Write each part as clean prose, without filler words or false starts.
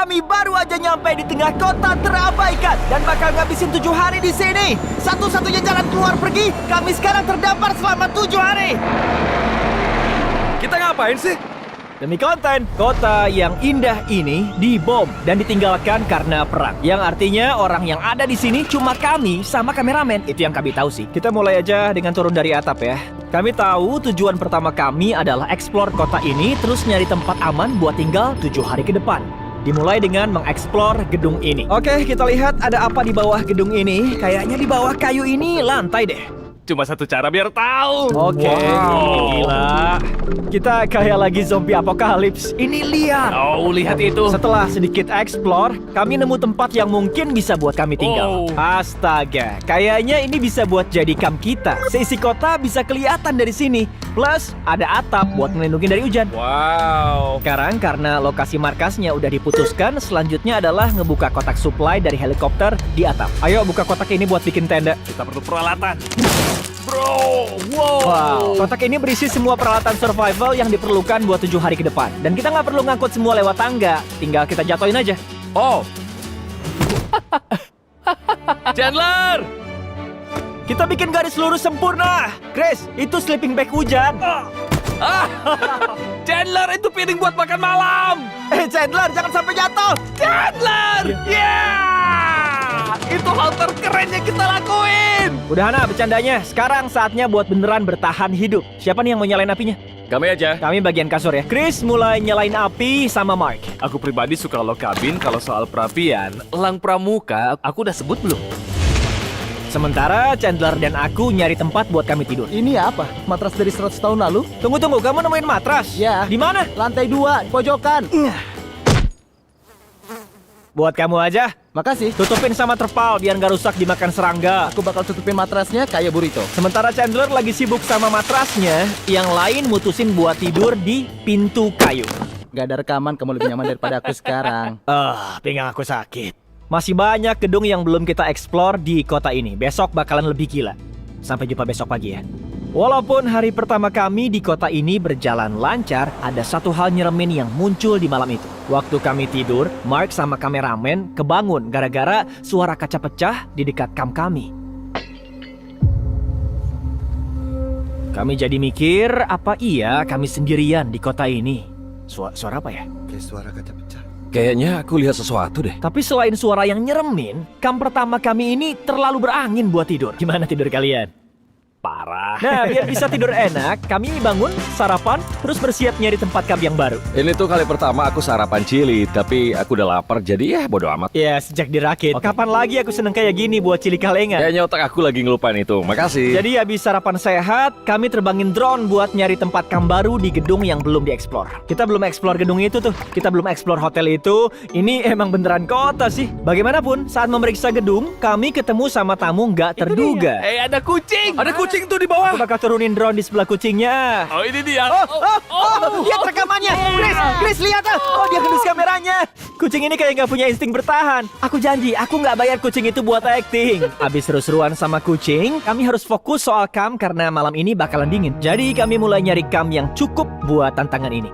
Kami baru aja nyampe di tengah kota terabaikan dan bakal ngabisin 7 hari di sini. Satu-satunya jalan keluar pergi, kami sekarang terdampar selama 7 hari. Kita ngapain sih? Demi konten, kota yang indah ini dibom dan ditinggalkan karena perang. Yang artinya orang yang ada di sini cuma kami sama kameramen. Itu yang kami tahu sih. Kita mulai aja dengan turun dari atap ya. Kami tahu tujuan pertama kami adalah eksplor kota ini, terus nyari tempat aman buat tinggal 7 hari ke depan. Dimulai dengan mengeksplor gedung ini. Oke, kita lihat ada apa di bawah gedung ini. Kayaknya di bawah kayu ini lantai deh. Cuma satu cara biar tahu. Oke, gila. Kita kayak lagi zombie apokalips. Ini liar. Oh, lihat itu. Setelah sedikit explore, kami nemu tempat yang mungkin bisa buat kami tinggal. Oh. Astaga, kayaknya ini bisa buat jadi camp kita. Seisi kota bisa kelihatan dari sini. Plus, ada atap buat melindungi dari hujan. Wow. Sekarang karena lokasi markasnya udah diputuskan, selanjutnya adalah ngebuka kotak supply dari helikopter di atap. Ayo buka kotak ini buat bikin tenda. Kita perlu peralatan. Bro, wow. Wow, kotak ini berisi semua peralatan survival yang diperlukan buat 7 hari ke depan. Dan kita nggak perlu ngangkut semua lewat tangga, tinggal kita jatuhin aja. Oh. Chandler. Kita bikin garis lurus sempurna. Chris, itu sleeping bag hujan. Chandler, itu piring buat makan malam. Chandler, jangan sampai jatuh. Chandler, yeah. Itu hal terkeren yang kita lakuin. Udah Hana, bercandanya. Sekarang saatnya buat beneran bertahan hidup. Siapa nih yang mau nyalain apinya? Kami aja. Kami bagian kasur ya. Chris mulai nyalain api sama Mark. Aku pribadi suka low kabin. Kalau soal perapian, elang pramuka, aku udah sebut belum? Sementara Chandler dan aku nyari tempat buat kami tidur. Ini apa? Matras dari 100 tahun lalu? Tunggu, kamu nemuin matras? Ya. Di mana? Lantai 2, di pojokan. Buat kamu aja. Makasih. Tutupin sama terpal biar nggak rusak dimakan serangga. Aku bakal tutupin matrasnya kayak burrito. Sementara Chandler lagi sibuk sama matrasnya, yang lain mutusin buat tidur di pintu kayu. Gak ada rekaman, kamu lebih nyaman daripada aku sekarang. Pinggang aku sakit. Masih banyak gedung yang belum kita explore di kota ini. Besok bakalan lebih gila. Sampai jumpa besok pagi ya. Walaupun hari pertama kami di kota ini berjalan lancar, ada satu hal nyeremin yang muncul di malam itu. Waktu kami tidur, Mark sama kameramen kebangun gara-gara suara kaca pecah di dekat kamp kami. Kami jadi mikir, apa iya kami sendirian di kota ini? Suara apa ya? Kayak suara kaca pecah. Kayaknya aku lihat sesuatu deh. Tapi selain suara yang nyeremin, kamp pertama kami ini terlalu berangin buat tidur. Gimana tidur kalian? Parah. Nah, biar bisa tidur enak, kami bangun, sarapan, terus bersiap nyari tempat kamp yang baru. Ini tuh kali pertama aku sarapan cili, tapi aku udah lapar jadi ya bodo amat. Ya, sejak dirakit. Kapan lagi aku seneng kayak gini buat cili kalengan? Kayaknya otak aku lagi ngelupain itu. Makasih. Jadi habis sarapan sehat, kami terbangin drone buat nyari tempat kamp baru di gedung yang belum dieksplor. Kita belum eksplor gedung itu tuh. Kita belum eksplor hotel itu. Ini emang beneran kota sih. Bagaimanapun, saat memeriksa gedung, kami ketemu sama tamu nggak terduga. Ada kucing. Ada kucing tuh di bawah. Aku bakal turunin drone di sebelah kucingnya. Oh, ini dia. Lihat rekamannya. Chris, lihat. Oh, dia gendus kameranya. Kucing ini kayak nggak punya insting bertahan. Aku janji, aku nggak bayar kucing itu buat acting. Abis seru-seruan sama kucing, kami harus fokus soal camp karena malam ini bakalan dingin. Jadi kami mulai nyari camp yang cukup buat tantangan ini.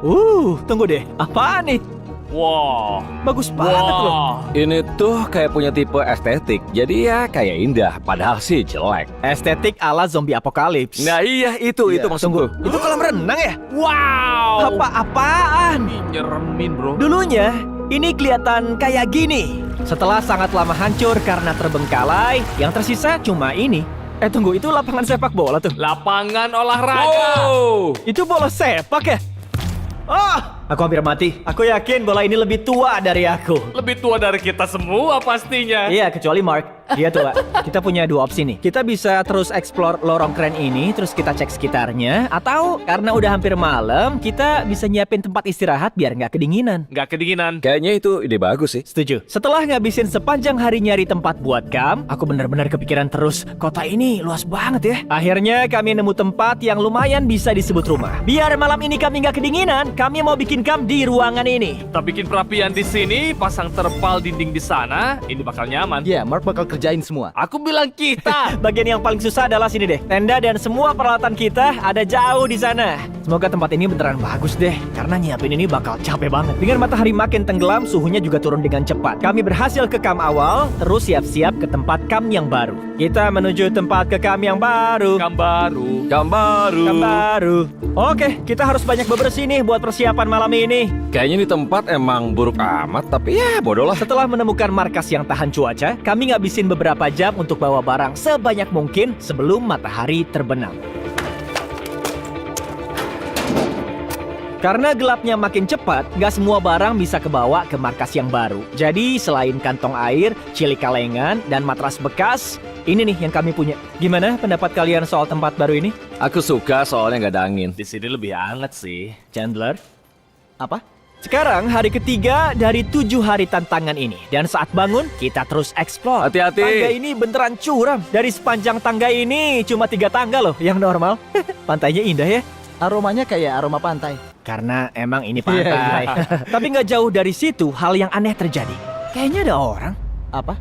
Tunggu deh. Apaan nih? Wow. Bagus banget loh. Ini tuh kayak punya tipe estetik. Jadi ya kayak indah, padahal sih jelek. Estetik ala zombie apokalips. Nah iya itu maksudku. Itu kolam renang ya? Wow. Apaan? Nyeremin bro. Dulunya, ini kelihatan kayak gini. Setelah sangat lama hancur karena terbengkalai, yang tersisa cuma ini. Tunggu, itu lapangan sepak bola tuh. Lapangan olahraga. Wow. Itu bola sepak ya? Oh, aku hampir mati. Aku yakin bola ini lebih tua dari aku. Lebih tua dari kita semua pastinya. Iya, kecuali Mark. Dia tua. Kita punya 2 opsi nih. Kita bisa terus explore lorong keren ini, terus kita cek sekitarnya. Atau karena udah hampir malam, kita bisa nyiapin tempat istirahat biar nggak kedinginan. Nggak kedinginan. Kayaknya itu ide bagus sih. Setuju. Setelah ngabisin sepanjang hari nyari tempat buat camp, aku benar-benar kepikiran terus, kota ini luas banget ya. Akhirnya kami nemu tempat yang lumayan bisa disebut rumah. Biar malam ini kami nggak kedinginan, kami mau bikin camp di ruangan ini. Kita bikin perapian di sini, pasang terpal dinding di sana. Ini bakal nyaman. Iya, Mark bakal kerjain semua. Aku bilang kita. Bagian yang paling susah adalah sini deh. Tenda dan semua peralatan kita ada jauh di sana. Semoga tempat ini beneran bagus deh, karena nyiapin ini bakal capek banget. Dengan matahari makin tenggelam, suhunya juga turun dengan cepat. Kami berhasil ke kamp awal, terus siap-siap ke tempat kamp yang baru. Kita menuju tempat ke kamp yang baru. Kamp baru. Kamp baru. Oke, kita harus banyak bebersih nih buat persiapan malam ini. Kayaknya di tempat emang buruk amat, tapi ya bodoh lah. Setelah menemukan markas yang tahan cuaca, kami ngabisin beberapa jam untuk bawa barang sebanyak mungkin sebelum matahari terbenam. Karena gelapnya makin cepat, nggak semua barang bisa kebawa ke markas yang baru. Jadi selain kantong air, cili kalengan, dan matras bekas, ini nih yang kami punya. Gimana pendapat kalian soal tempat baru ini? Aku suka soalnya nggak ada angin. Di sini lebih hangat sih. Chandler? Apa? Sekarang hari ketiga dari 7 hari tantangan ini. Dan saat bangun, kita terus explore. Hati-hati. Tangga ini beneran curam. Dari sepanjang tangga ini cuma 3 tangga loh yang normal. Pantainya indah ya. Aromanya kayak aroma pantai. Karena emang ini pantai. Tapi nggak jauh dari situ, hal yang aneh terjadi. Kayaknya ada orang. Apa?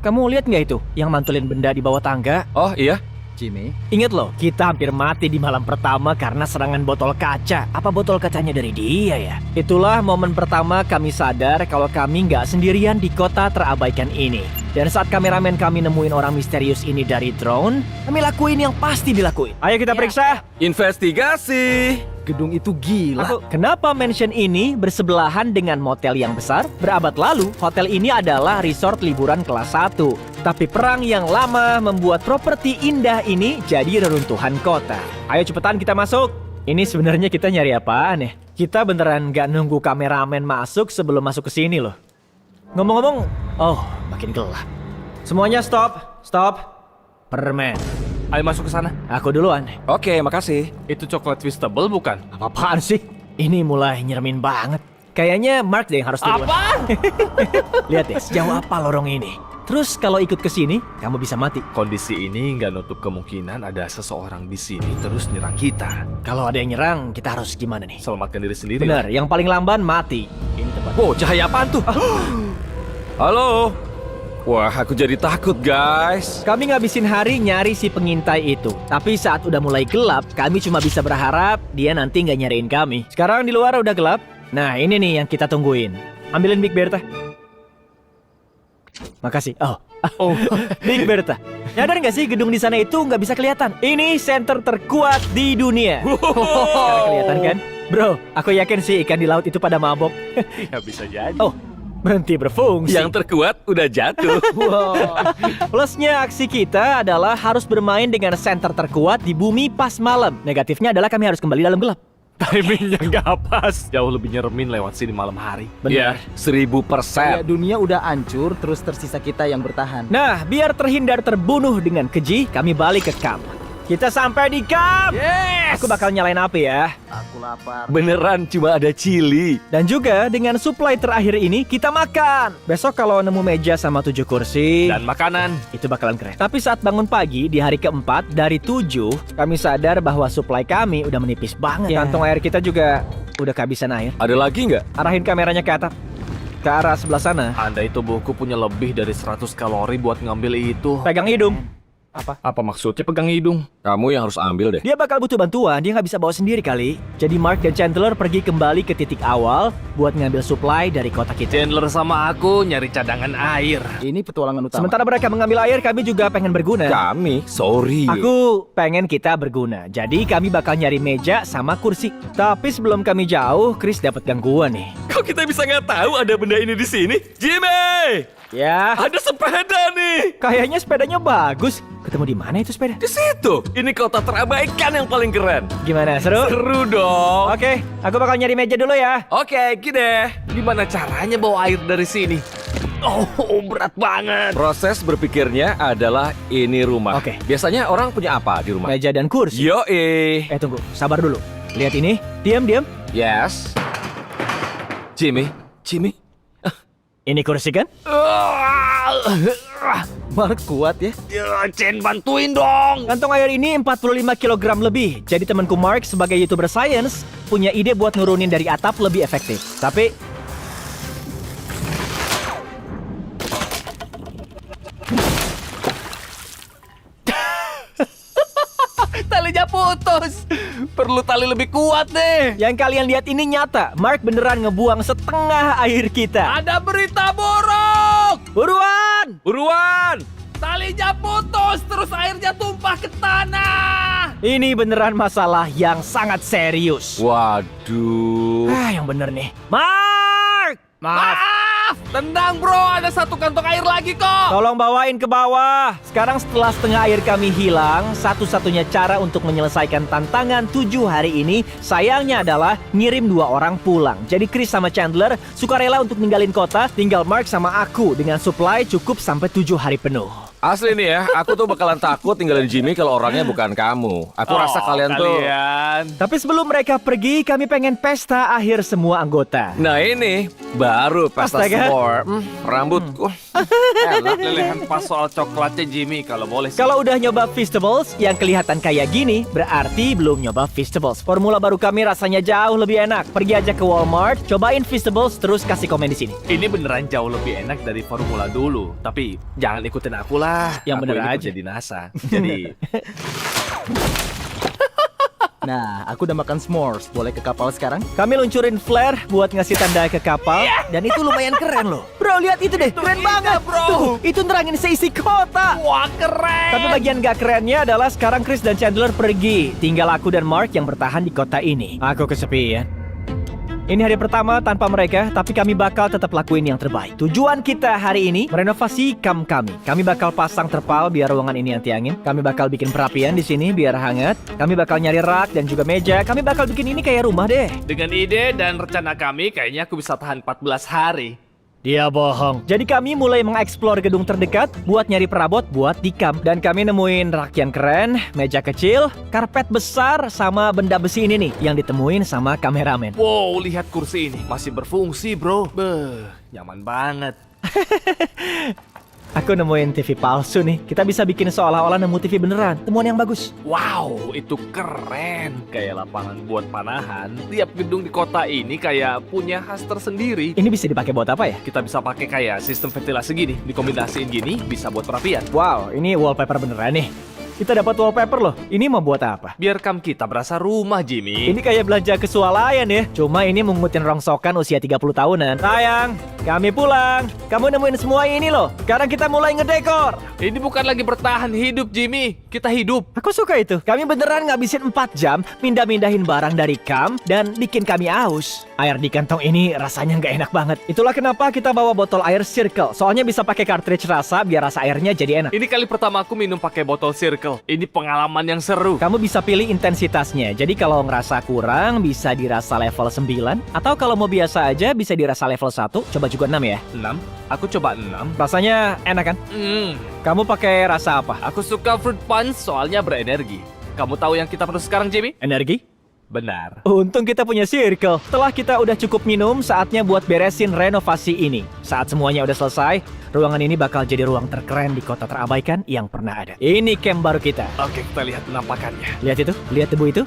Kamu lihat nggak itu yang mantulin benda di bawah tangga? Oh iya, Jimmy? Ingat loh, kita hampir mati di malam pertama karena serangan botol kaca. Apa botol kacanya dari dia ya? Itulah momen pertama kami sadar kalau kami nggak sendirian di kota terabaikan ini. Dan saat kameramen kami nemuin orang misterius ini dari drone, kami lakuin yang pasti dilakuin. Ayo kita periksa. investigasi. Gedung itu gila. Kenapa mansion ini bersebelahan dengan motel yang besar? Berabad lalu, hotel ini adalah resort liburan kelas 1. Tapi perang yang lama membuat properti indah ini jadi reruntuhan kota. Ayo cepetan kita masuk. Ini sebenarnya kita nyari apaan ya? Kita beneran nggak nunggu kameramen masuk sebelum masuk ke sini loh. Ngomong-ngomong, oh makin gelap. Semuanya stop. Permen. Ayo masuk ke sana. Aku duluan. Oke, makasih. Itu coklat twistable bukan? Apa-apaan sih? Ini mulai nyeremin banget. Kayaknya Mark deh yang harus duluan. Apaan? Lihat deh, sejauh apa lorong ini. Terus kalau ikut ke sini, kamu bisa mati. Kondisi ini nggak nutup kemungkinan ada seseorang di sini terus nyerang kita. Kalau ada yang nyerang, kita harus gimana nih? Selamatkan diri sendiri. Benar, yang paling lamban mati. Ini tempat. Wow, cahaya apaan tuh? Halo. Wah, aku jadi takut, guys. Kami ngabisin hari nyari si pengintai itu. Tapi saat udah mulai gelap, kami cuma bisa berharap dia nanti nggak nyariin kami. Sekarang di luar udah gelap. Nah, ini nih yang kita tungguin. Ambilin Big Bertha. Makasih. Oh, Big Bertha. Nyadar nggak sih gedung di sana itu nggak bisa kelihatan? Ini center terkuat di dunia. Sekarang kelihatan kan? Bro, aku yakin sih ikan di laut itu pada mabok. Ya bisa jadi. Oh, berhenti berfungsi. Yang terkuat udah jatuh. Wow. Plusnya aksi kita adalah harus bermain dengan center terkuat di bumi pas malam. Negatifnya adalah kami harus kembali dalam gelap. Timingnya nggak pas. Jauh lebih nyeremin lewat sini malam hari. Benar. 1000%. Ya, dunia udah hancur, terus tersisa kita yang bertahan. Nah, biar terhindar terbunuh dengan keji, kami balik ke kamp. Kita sampai di kamp. Yes! Aku bakal nyalain api ya. Aku lapar. Beneran cuma ada chili. Dan juga dengan supply terakhir ini kita makan. Besok kalau nemu meja sama 7 kursi, Dan makanan. itu bakalan keren. Tapi saat bangun pagi di hari keempat dari 7, kami sadar bahwa supply kami udah menipis banget. Kantong air kita juga udah kehabisan air. Ada lagi nggak? Arahin kameranya ke atap. Ke arah sebelah sana. Andai tubuhku punya lebih dari 100 kalori buat ngambil itu. Pegang hidung. Apa maksudnya pegang hidung? Kamu yang harus ambil deh. Dia bakal butuh bantuan, dia nggak bisa bawa sendiri kali. Jadi Mark dan Chandler pergi kembali ke titik awal buat ngambil supply dari kota kita. Chandler sama aku nyari cadangan air. Ini petualangan utama. Sementara mereka mengambil air, kami juga pengen berguna. Kami, sorry. Aku pengen kita berguna, jadi kami bakal nyari meja sama kursi. Tapi sebelum kami jauh, Chris dapat gangguan nih. Kok kita bisa nggak tahu ada benda ini di sini? Jimmy! Ya, Ada sepeda nih! kayaknya sepedanya bagus. Ketemu di mana itu sepeda? Di situ! Ini kota terabaikan yang paling keren. Gimana, seru? Seru dong! Oke, aku bakal nyari meja dulu ya. Oke, gini. Gimana caranya bawa air dari sini? Oh, berat banget. Proses berpikirnya adalah ini rumah. Oke. Biasanya orang punya apa di rumah? Meja dan kursi. Yoi. Tunggu, sabar dulu. Lihat ini, diam. Yes. Jimmy. Ini kursi kan? Mark kuat ya. Chen, bantuin dong. Kantong air ini 45 kg lebih. Jadi temanku Mark sebagai YouTuber science punya ide buat nurunin dari atap lebih efektif. Tapi Talinya putus. perlu tali lebih kuat nih. Yang kalian lihat ini nyata. Mark beneran ngebuang setengah air kita. Ada berita buruk. Buruan! Buruan! Talinya putus, terus airnya tumpah ke tanah. Ini beneran masalah yang sangat serius. Waduh. Yang bener nih. Mark! Maaf. Tendang bro, ada satu kantong air lagi kok. Tolong bawain ke bawah. Sekarang setelah setengah air kami hilang, satu-satunya cara untuk menyelesaikan tantangan 7 hari ini, sayangnya adalah ngirim 2 orang pulang. Jadi Chris sama Chandler sukarela untuk ninggalin kota, tinggal Mark sama aku dengan supply cukup sampai 7 hari penuh. Asli nih ya, aku tuh bakalan takut tinggalin Jimmy kalau orangnya bukan kamu. Aku rasa kalian tuh... Tapi sebelum mereka pergi, kami pengen pesta akhir semua anggota. Nah ini, baru pesta Astaga. s'more. Rambutku. Enak lelehan pas soal coklatnya Jimmy, kalau boleh sih. Kalau udah nyoba Feastables yang kelihatan kayak gini, berarti belum nyoba Feastables. Formula baru kami rasanya jauh lebih enak. Pergi aja ke Walmart, cobain Feastables, terus kasih komen di sini. Ini beneran jauh lebih enak dari formula dulu. Tapi jangan ikutin aku lah. Yang Aku bener ini aja. jadi NASA. Jadi Nah, aku udah makan s'mores. Boleh ke kapal sekarang? Kami luncurin flare buat ngasih tanda ke kapal, dan itu lumayan keren loh. Bro, lihat itu deh, keren banget. bro. Tuh, itu nerangin seisi kota. wah keren. Tapi bagian gak kerennya adalah sekarang Chris dan Chandler pergi. Tinggal aku dan Mark yang bertahan di kota ini. Aku kesepian. Ini hari pertama tanpa mereka, tapi kami bakal tetap lakuin yang terbaik. Tujuan kita hari ini merenovasi kamp kami. Kami bakal pasang terpal biar ruangan ini anti-angin. Kami bakal bikin perapian di sini biar hangat. Kami bakal nyari rak dan juga meja. Kami bakal bikin ini kayak rumah deh. Dengan ide dan rencana kami, kayaknya aku bisa tahan 14 hari. Dia bohong. Jadi kami mulai mengeksplor gedung terdekat buat nyari perabot buat di kamp. Dan kami nemuin rak yang keren, meja kecil, karpet besar, sama benda besi ini nih yang ditemuin sama kameramen. Wow, lihat kursi ini. Masih berfungsi bro. Beuh, nyaman banget. Aku nemuin TV palsu nih. Kita bisa bikin seolah-olah nemu TV beneran. Temuan yang bagus. Wow, itu keren. Kayak lapangan buat panahan. Tiap gedung di kota ini kayak punya khas tersendiri. Ini bisa dipakai buat apa ya? Kita bisa pakai kayak sistem ventilasi gini. Dikombinasiin gini, bisa buat perapian. Wow, ini wallpaper beneran nih. Kita dapat wallpaper loh. Ini mau buat apa? Biar kamp kita berasa rumah, Jimmy. Ini kayak belanja ke swalayan ya. Cuma ini mengutin rongsokan usia 30 tahunan. Sayang, kami pulang. Kamu nemuin semua ini loh. Sekarang kita mulai ngedekor. Ini bukan lagi bertahan hidup, Jimmy. Kita hidup. Aku suka itu. Kami beneran ngabisin 4 jam pindah-mindahin barang dari kamp dan bikin kami aus. Air di kantong ini rasanya nggak enak banget. Itulah kenapa kita bawa botol air Circle. Soalnya bisa pakai cartridge rasa biar rasa airnya jadi enak. Ini kali pertama aku minum pakai botol Circle. Ini pengalaman yang seru. Kamu bisa pilih intensitasnya. Jadi kalau ngerasa kurang bisa dirasa level 9. Atau kalau mau biasa aja bisa dirasa level 1. Coba juga 6 ya. 6. Aku coba 6. Rasanya enak kan? Kamu pakai rasa apa? Aku suka fruit punch soalnya berenergi. Kamu tahu yang kita perlu sekarang, Jimmy? Energi? Benar. Untung kita punya Circle. Setelah kita udah cukup minum, saatnya buat beresin renovasi ini. Saat semuanya udah selesai, ruangan ini bakal jadi ruang terkeren di kota terabaikan yang pernah ada. Ini camp baru kita. Oke, kita lihat penampakannya. Lihat itu? Lihat debu itu?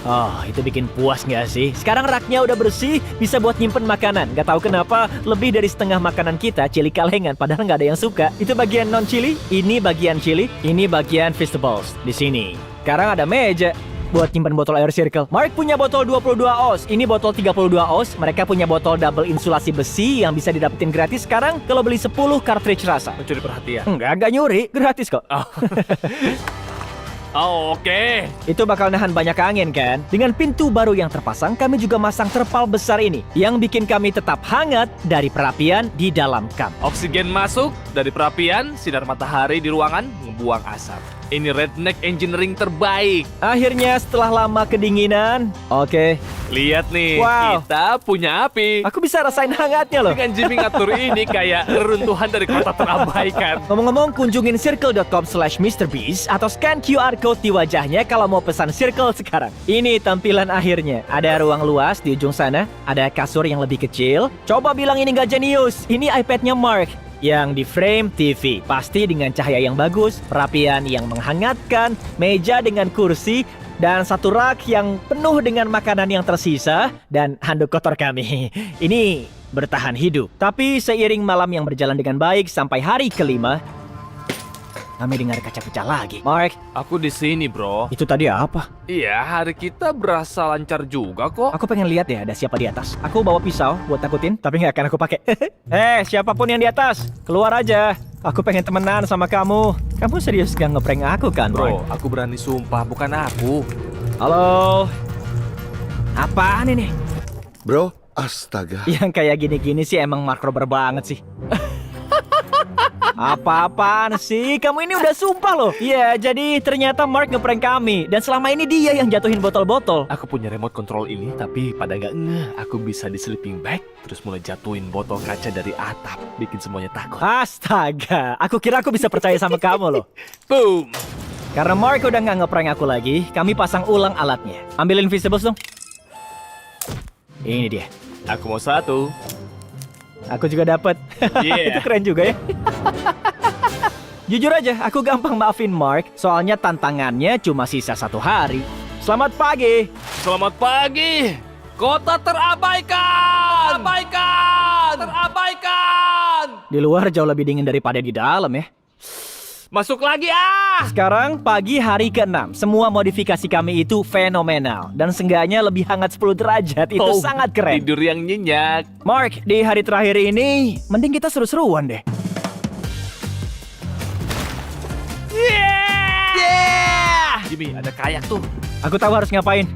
Oh, itu bikin puas nggak sih? Sekarang raknya udah bersih, bisa buat nyimpen makanan. Gak tahu kenapa, lebih dari setengah makanan kita chili kalengan, padahal nggak ada yang suka. Itu bagian non-chili, ini bagian chili, ini bagian vegetables. Di sini. Sekarang ada meja buat nyimpan botol air Circle. Mark punya botol 22 oz, ini botol 32 oz. Mereka punya botol double insulasi besi yang bisa didapetin gratis sekarang kalau beli 10 cartridge rasa. Mencuri perhatian. Enggak nyuri, gratis kok. Oh, oke. Itu bakal nahan banyak angin kan? Dengan pintu baru yang terpasang, kami juga masang terpal besar ini yang bikin kami tetap hangat dari perapian di dalam kamp. Oksigen masuk dari perapian, sinar matahari di ruangan ngebuang asap. Ini redneck engineering terbaik. Akhirnya setelah lama kedinginan, oke, Lihat nih, Wow. kita punya api. aku bisa rasain hangatnya loh. Dengan Jimmy ngatur ini kayak reruntuhan dari kota terabaikan. Ngomong-ngomong, kunjungin circle.com/MrBeast atau scan QR code di wajahnya kalau mau pesan Circle sekarang. Ini tampilan akhirnya. Ada ruang luas di ujung sana, ada kasur yang lebih kecil. Coba bilang ini nggak jenius. Ini iPad-nya Mark yang di frame TV. Pasti dengan cahaya yang bagus, perapian yang menghangatkan, meja dengan kursi, dan satu rak yang penuh dengan makanan yang tersisa, dan handuk kotor kami. Ini bertahan hidup. Tapi seiring malam yang berjalan dengan baik sampai hari kelima, Kami dengar kaca pecah lagi. Mark, Aku di sini, bro. itu tadi apa? Iya, hari kita berasa lancar juga kok. Aku pengen lihat ya ada siapa di atas. Aku bawa pisau buat takutin, tapi nggak akan aku pakai. Siapapun yang di atas, keluar aja. Aku pengen temenan sama kamu. Kamu serius gak ngeprank aku kan, Bro, Mark? aku berani sumpah, bukan aku. Halo? Apaan ini? Bro, astaga. Yang kayak gini-gini sih emang Mark Rober banget sih. Apa-apaan sih? Kamu ini udah sumpah loh. Iya, jadi ternyata Mark ngeprank kami. Dan selama ini dia yang jatuhin botol-botol. Aku punya remote control ini, tapi pada nggak ngeh. Aku bisa di sleeping bag, terus mulai jatuhin botol kaca dari atap, bikin semuanya takut. Astaga, aku kira aku bisa percaya sama kamu loh. Boom! Karena Mark udah nggak ngeprank aku lagi, kami pasang ulang alatnya. Ambil Invisibles dong. Ini dia. Aku mau satu. Aku juga dapat. Yeah. Itu keren juga ya. Jujur aja, aku gampang maafin Mark, soalnya tantangannya cuma sisa 1 hari. Selamat pagi. Selamat pagi! Kota terabaikan! Terabaikan! Di luar jauh lebih dingin daripada di dalam ya. Masuk lagi ah! Sekarang pagi hari ke-6. Semua modifikasi kami itu fenomenal. Dan seenggaknya lebih hangat 10 derajat. Itu sangat keren. Tidur yang nyenyak. Mark, di hari terakhir ini, mending kita seru-seruan deh. Yeah! Jimmy, ada kayak tuh. Aku tahu harus ngapain.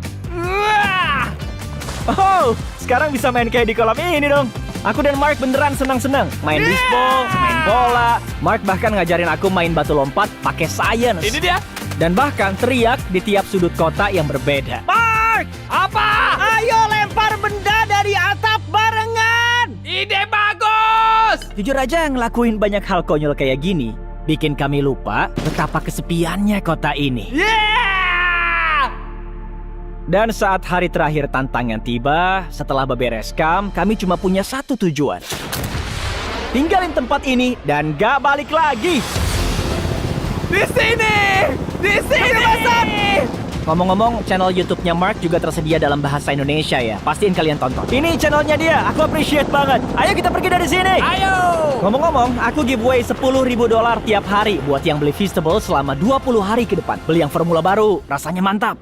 Oh, sekarang bisa main kayak di kolam ini dong. Aku dan Mark beneran senang-senang. Main bisbol, main bola. Mark bahkan ngajarin aku main batu lompat pakai science. Ini dia. Dan bahkan teriak di tiap sudut kota yang berbeda. Mark! Apa? Ayo lempar benda dari atap barengan! Ide bagus! Jujur aja ngelakuin banyak hal konyol kayak gini bikin kami lupa betapa kesepiannya kota ini. Yeah! Dan saat hari terakhir tantangan tiba, setelah beberes camp, kami cuma punya satu tujuan. Tinggalin tempat ini dan gak balik lagi. Di sini! Di sini! Ngomong-ngomong, channel YouTube-nya Mark juga tersedia dalam bahasa Indonesia ya. Pastiin kalian tonton. Ini channelnya dia, aku appreciate banget. Ayo kita pergi dari sini. Ayo! Ngomong-ngomong, aku giveaway $10.000 tiap hari buat yang beli Feastable selama 20 hari ke depan. Beli yang formula baru, rasanya mantap.